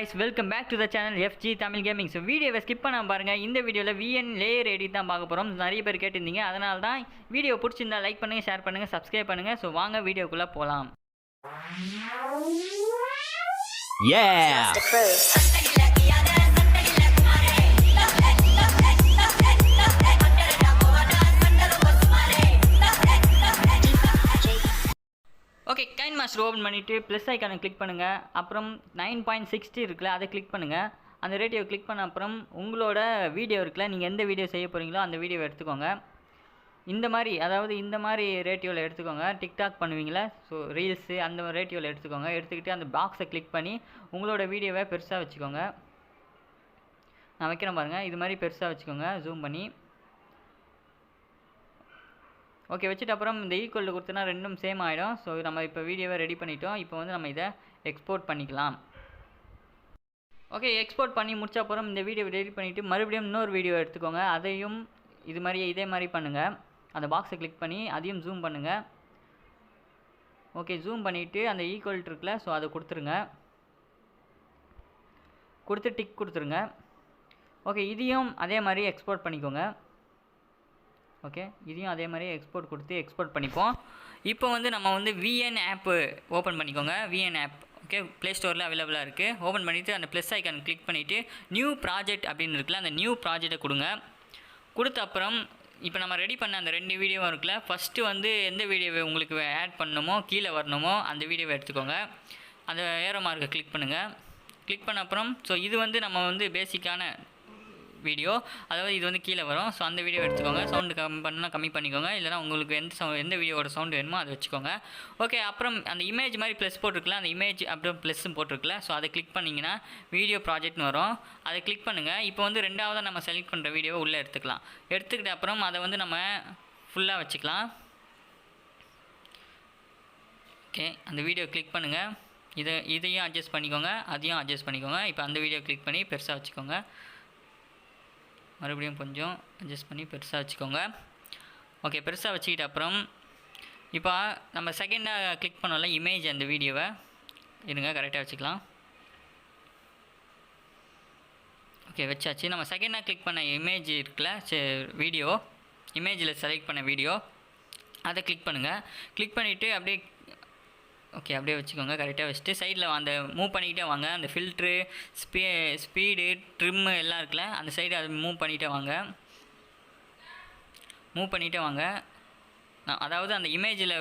guys, welcome back to the channel FG Tamil Gaming. So வீடியோவை skip பண்ணாம பாருங்க. இந்த வீடியோல VN லேயர் எடிட் தான் பார்க்க போறோம். நிறைய பேர் கேட்டிருந்தீங்க. அதனால தான் வீடியோ பிடிச்சிருந்தா லைக் பண்ணுங்க, ஷேர் பண்ணுங்க, சப்ஸ்கிரைப் பண்ணுங்க. ஸோ வாங்க வீடியோக்குள்ள போலாம். Yeah. ஓகே, கைன் மாஸ்டர் ஓப்பன் பண்ணிவிட்டு ப்ளஸ் ஐக்கானை கிளிக் பண்ணுங்கள். அப்புறம் 9.60 இருக்குல்ல, அதை கிளிக் பண்ணுங்கள். அந்த ரேடியோ கிளிக் பண்ண அப்புறம் உங்களோட வீடியோ இருக்குல்ல, நீங்கள் எந்த வீடியோ செய்ய போகிறீங்களோ அந்த வீடியோவை எடுத்துக்கோங்க. இந்த மாதிரி ரேட்டியோவில் எடுத்துக்கோங்க. டிக்டாக் பண்ணுவீங்களா, ஸோ ரீல்ஸு அந்த ரேட்டியோவில் எடுத்துக்கோங்க. எடுத்துக்கிட்டு அந்த பாக்ஸை கிளிக் பண்ணி உங்களோட வீடியோவை பெருசாக வச்சுக்கோங்க. நான் வைக்கிறேன் பாருங்கள், இது மாதிரி பெருசாக வச்சுக்கோங்க, ஜூம் பண்ணி. ஓகே, வச்சுட்டு அப்புறம் இந்த ஈக்குவல் கொடுத்தனா ரெண்டும் சேம் ஆகிடும். ஸோ நம்ம இப்போ வீடியோவை ரெடி பண்ணிட்டோம். இப்போ வந்து நம்ம இதை எக்ஸ்போர்ட் பண்ணிக்கலாம். ஓகே, எக்ஸ்போர்ட் பண்ணி முடிச்ச அப்புறம் இந்த வீடியோவை ரெடி பண்ணிவிட்டு மறுபடியும் இன்னொரு வீடியோ எடுத்துக்கோங்க. அதையும் இதே மாதிரி பண்ணுங்கள். அந்த பாக்ஸை கிளிக் பண்ணி அதையும் ஜூம் பண்ணுங்கள். ஓகே, ஜூம் பண்ணிவிட்டு அந்த ஈக்குவல் இருக்குல்ல, ஸோ அதை கொடுத்துருங்க. கொடுத்து டிக் கொடுத்துருங்க. ஓகே, இதையும் அதே மாதிரி எக்ஸ்போர்ட் பண்ணிக்கோங்க. ஓகே, இதையும் அதே மாதிரி எக்ஸ்போர்ட் கொடுத்து எக்ஸ்போர்ட் பண்ணிப்போம். இப்போ வந்து நம்ம வந்து VN ஆப்பு ஓப்பன் பண்ணிக்கோங்க. VN ஆப் ஓகே, ப்ளே ஸ்டோரில் அவைலபிளாக இருக்குது. ஓப்பன் பண்ணிவிட்டு அந்த ப்ளஸ் ஐக்கான் கிளிக் பண்ணிவிட்டு நியூ ப்ராஜெக்ட் அப்படின்னு இருக்குல்ல, அந்த நியூ ப்ராஜெக்டை கொடுங்க. கொடுத்த அப்புறம் இப்போ நம்ம ரெடி பண்ண அந்த 2 வீடியோவும் இருக்குல்ல, ஃபஸ்ட்டு வந்து எந்த வீடியோவை உங்களுக்கு ஆட் பண்ணணுமோ கீழே வரணுமோ அந்த வீடியோவை எடுத்துக்கோங்க. அந்த ஏரோ மார்க்கை கிளிக் பண்ணுங்கள். கிளிக் பண்ண அப்புறம் ஸோ இது வந்து நம்ம வந்து பேசிக்கான வீடியோ, அதாவது இது வந்து கீழே வரும். ஸோ அந்த வீடியோ எடுத்துக்கோங்க. சவுண்டு கம்மி பண்ணிக்கோங்க. இல்லைனா உங்களுக்கு எந்த வீடியோவோட சவுண்டு வேணுமோ அதை வச்சுக்கோங்க. ஓகே, அப்புறம் அந்த இமேஜ் மாதிரி ப்ளஸ் போட்டிருக்குல்ல, அந்த இமேஜ் அப்புறம் ப்ளஸ்ஸும் போட்டிருக்குல்ல, ஸோ அதை கிளிக் பண்ணிங்கன்னா வீடியோ ப்ராஜெக்ட்னு வரும். அதை கிளிக் பண்ணுங்கள். இப்போ வந்து ரெண்டாவதாக நம்ம செலக்ட் பண்ணுற வீடியோவை உள்ளே எடுத்துக்கலாம். எடுத்துக்கிட்ட அப்புறம் அதை வந்து நம்ம ஃபுல்லாக வச்சுக்கலாம். ஓகே, அந்த வீடியோ கிளிக் பண்ணுங்கள். இதையும் அட்ஜஸ்ட் பண்ணிக்கோங்க, அதையும் அட்ஜஸ்ட் பண்ணிக்கோங்க. இப்போ அந்த வீடியோ கிளிக் பண்ணி பெருசாக வச்சுக்கோங்க. மறுபடியும் கொஞ்சம் அட்ஜஸ்ட் பண்ணி பெருசாக வச்சுக்கோங்க. ஓகே, பெருசாக வச்சுக்கிட்ட அப்புறம் இப்போ நம்ம செகண்டாக கிளிக் பண்ணோம்ல இமேஜ், அந்த வீடியோவை இருங்க கரெக்டாக வச்சுக்கலாம். ஓகே, வச்சாச்சு. நம்ம செகண்டாக கிளிக் பண்ண இமேஜ் இருக்குல்ல, வீடியோ இமேஜில் செலக்ட் பண்ண வீடியோ, அதை கிளிக் பண்ணுங்கள். கிளிக் பண்ணிவிட்டு அப்படியே ஓகே அப்படியே வச்சுக்கோங்க. கரெக்டாக வச்சுட்டு சைடில் அந்த மூவ் பண்ணிக்கிட்டே வாங்க. அந்த ஃபில்ட்ரு ஸ்பீடு ட்ரிம்மு எல்லாம் இருக்குல்ல, அந்த சைடு அதை மூவ் பண்ணிகிட்டே வாங்க. அதாவது அந்த இமேஜில்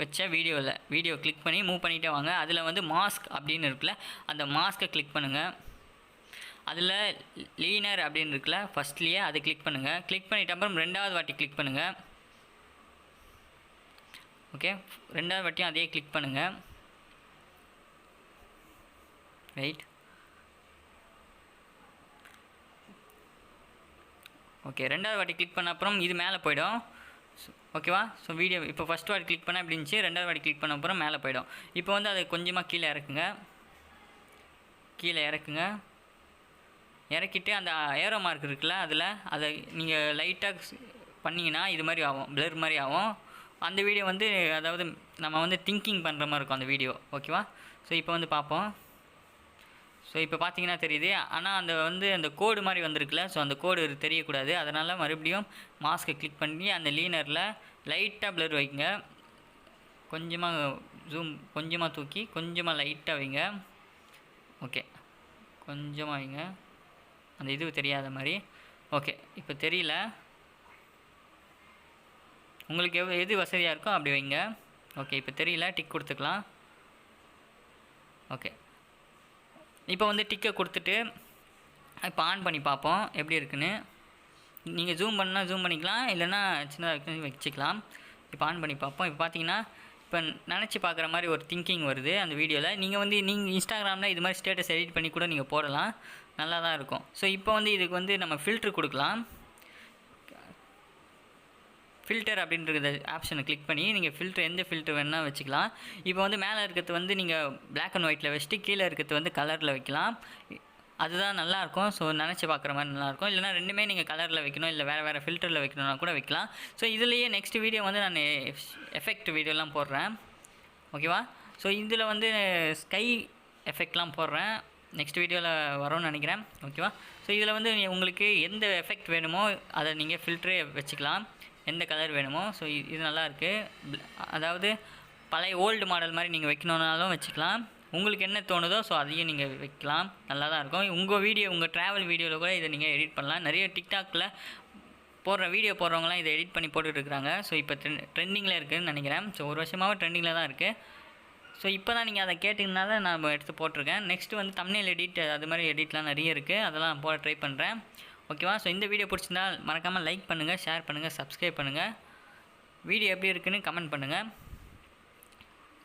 வச்ச வீடியோ கிளிக் பண்ணி மூவ் பண்ணிகிட்டே வாங்க. அதில் வந்து மாஸ்க் அப்படின்னு இருக்குல்ல, அந்த மாஸ்க்கை கிளிக் பண்ணுங்கள். அதில் லீனர் அப்படின்னு இருக்குல்ல, ஃபஸ்ட்லேயே அதை கிளிக் பண்ணுங்கள். கிளிக் பண்ணிவிட்டு அப்புறம் ரெண்டாவது வாட்டி கிளிக் பண்ணுங்கள். ஓகே, ரெண்டாவது வாட்டியும் அதே கிளிக் பண்ணுங்கள். ரைட். ஓகே, ரெண்டாவது வாட்டி கிளிக் பண்ண அப்புறம் இது மேலே போய்டும். ஓகேவா? ஸோ வீடியோ இப்போ ஃபஸ்ட் வாட்டி கிளிக் பண்ணால் இப்படி இருந்துச்சு. ரெண்டாவது வாட்டி கிளிக் பண்ண அப்புறம் மேலே போய்டும். இப்போ வந்து அதை கொஞ்சமாக கீழே இறக்குங்க. இறக்கிட்டு அந்த ஏரோ மார்க் இருக்குல்ல, அதை நீங்கள் லைட்டாக பண்ணிங்கன்னா இது மாதிரி ஆகும், பிளர் மாதிரி ஆகும். அந்த வீடியோ வந்து அதாவது நம்ம வந்து திங்கிங் பண்ணுற மாதிரி இருக்கும் அந்த வீடியோ. ஓகேவா? ஸோ இப்போ வந்து பார்ப்போம். ஸோ இப்போ பார்த்தீங்கன்னா தெரியுது. ஆனால் அந்த கோடு மாதிரி வந்திருக்குல்ல, ஸோ அந்த கோடு தெரியக்கூடாது. அதனால் மறுபடியும் மாஸ்க்கை கிளிக் பண்ணி அந்த லீனரில் லைட்டாக பிளர் வைங்க. கொஞ்சமாக தூக்கி கொஞ்சமாக லைட்டாக வைங்க. ஓகே, கொஞ்சமாக வைங்க, அந்த இது தெரியாத மாதிரி. ஓகே, இப்போ தெரியல, உங்களுக்கு எது வசதியாக இருக்கோ அப்படி வைங்க. ஓகே, இப்போ தெரியல, டிக் கொடுத்துக்கலாம். ஓகே, இப்போ வந்து டிக்கை கொடுத்துட்டு இப்போ ஆன் பண்ணி பார்ப்போம் எப்படி இருக்குன்னு. நீங்கள் ஜூம் பண்ணால் ஜூம் பண்ணிக்கலாம், இல்லைன்னா சின்னதாக வச்சுக்கலாம். இப்போ ஆன் பண்ணி பார்ப்போம். இப்போ பார்த்தீங்கன்னா இப்போ நினச்சி பார்க்குற மாதிரி ஒரு திங்கிங் வருது அந்த வீடியோவில். நீங்கள் இன்ஸ்டாகிராமில் இது மாதிரி ஸ்டேட்டஸ் எடிட் பண்ணி கூட நீங்கள் போடலாம், நல்லா தான் இருக்கும். ஸோ இப்போ வந்து இதுக்கு வந்து நம்ம ஃபில்ட்ரு கொடுக்கலாம். ஃபில்டர் அப்படின்ற ஆப்ஷனை கிளிக் பண்ணி நீங்கள் எந்த ஃபில்டர் வேணால் வச்சுக்கலாம். இப்போ வந்து மேலே இருக்கிறது வந்து நீங்கள் பிளாக் அண்ட் ஒயிட்டில் வச்சுட்டு கீழே இருக்கிறது வந்து கலரில் வைக்கலாம். அதுதான் நல்லாயிருக்கும். ஸோ நினச்சி பார்க்குற மாதிரி நல்லாயிருக்கும். இல்லைனா ரெண்டுமே நீங்கள் கலரில் வைக்கணும், இல்லை வேறு ஃபில்டரில் வைக்கணும்னா கூட வைக்கலாம். ஸோ இதுலேயே நெக்ஸ்ட் வீடியோ வந்து நான் எஃபெக்ட் வீடியோலாம் போடுறேன். ஓகேவா? ஸோ இதில் வந்து ஸ்கை எஃபெக்ட்லாம் போடுறேன். நெக்ஸ்ட் வீடியோவில் வரும்னு நினைக்கிறேன். ஓகேவா? ஸோ இதில் வந்து உங்களுக்கு எந்த எஃபெக்ட் வேணுமோ அதை நீங்கள் ஃபில்ட்ரே வச்சுக்கலாம், எந்த கலர் வேணுமோ. ஸோ இது நல்லாயிருக்கு. அதாவது பழைய ஓல்டு மாடல் மாதிரி நீங்கள் வைக்கணுன்னாலும் வச்சுக்கலாம், உங்களுக்கு என்ன தோணுதோ ஸோ அதையும் நீங்கள் வைக்கலாம், நல்லா தான் இருக்கும். உங்கள் வீடியோ, உங்கள் ட்ராவல் வீடியோவில் கூட இதை நீங்கள் எடிட் பண்ணலாம். நிறைய டிக்டாக்ல போடுற வீடியோ போடுறவங்களாம் இதை எடிட் பண்ணி போட்டுட்ருக்குறாங்க. ஸோ இப்போ ட்ரெண்டிங்கில் இருக்குதுன்னு நினைக்கிறேன். ஸோ ஒரு வருஷமாகவும் ட்ரெண்டிங்கில் தான் இருக்குது. ஸோ இப்போ தான் நீங்கள் அதை கேட்டிங்கனால நான் எடுத்து போட்டிருக்கேன். நெக்ஸ்ட்டு வந்து தம்ப்நெயில் எடிட், அது மாதிரி எடிட்லாம் நிறைய இருக்குது, அதெல்லாம் போட ட்ரை பண்ணுறேன். ஓகேவா? ஸோ இந்த வீடியோ பிடிச்சிருந்தால் மறக்காமல் லைக் பண்ணுங்கள், ஷேர் பண்ணுங்கள், சப்ஸ்கிரைப் பண்ணுங்கள். வீடியோ எப்படி இருக்குன்னு கமெண்ட் பண்ணுங்கள்.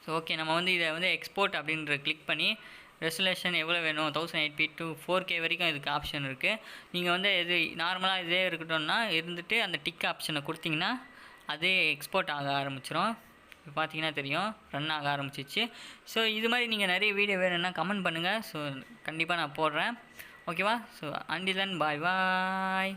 ஸோ ஓகே, நம்ம வந்து இதை வந்து எக்ஸ்போர்ட் அப்படின்ற கிளிக் பண்ணி ரெசல்யூஷன் எவ்வளோ வேணும், 1080p to 4K வரைக்கும் இதுக்கு ஆப்ஷன் இருக்குது. நீங்கள் வந்து இது நார்மலாக இதே இருக்கட்டும்னா இருந்துட்டு அந்த டிக் ஆப்ஷனை கொடுத்தீங்கன்னா அதே எக்ஸ்போர்ட் ஆக ஆரம்பிச்சிடும். இப்போ பார்த்தீங்கன்னா தெரியும், ரன் ஆக ஆரம்பிச்சிச்சு. ஸோ இது மாதிரி நீங்கள் நிறைய வீடியோ வேணும்னா கமெண்ட் பண்ணுங்கள். ஸோ கண்டிப்பாக நான் போடுறேன். ஓகேவா? ஸோ அண்டில் தென் பாய் பாய்.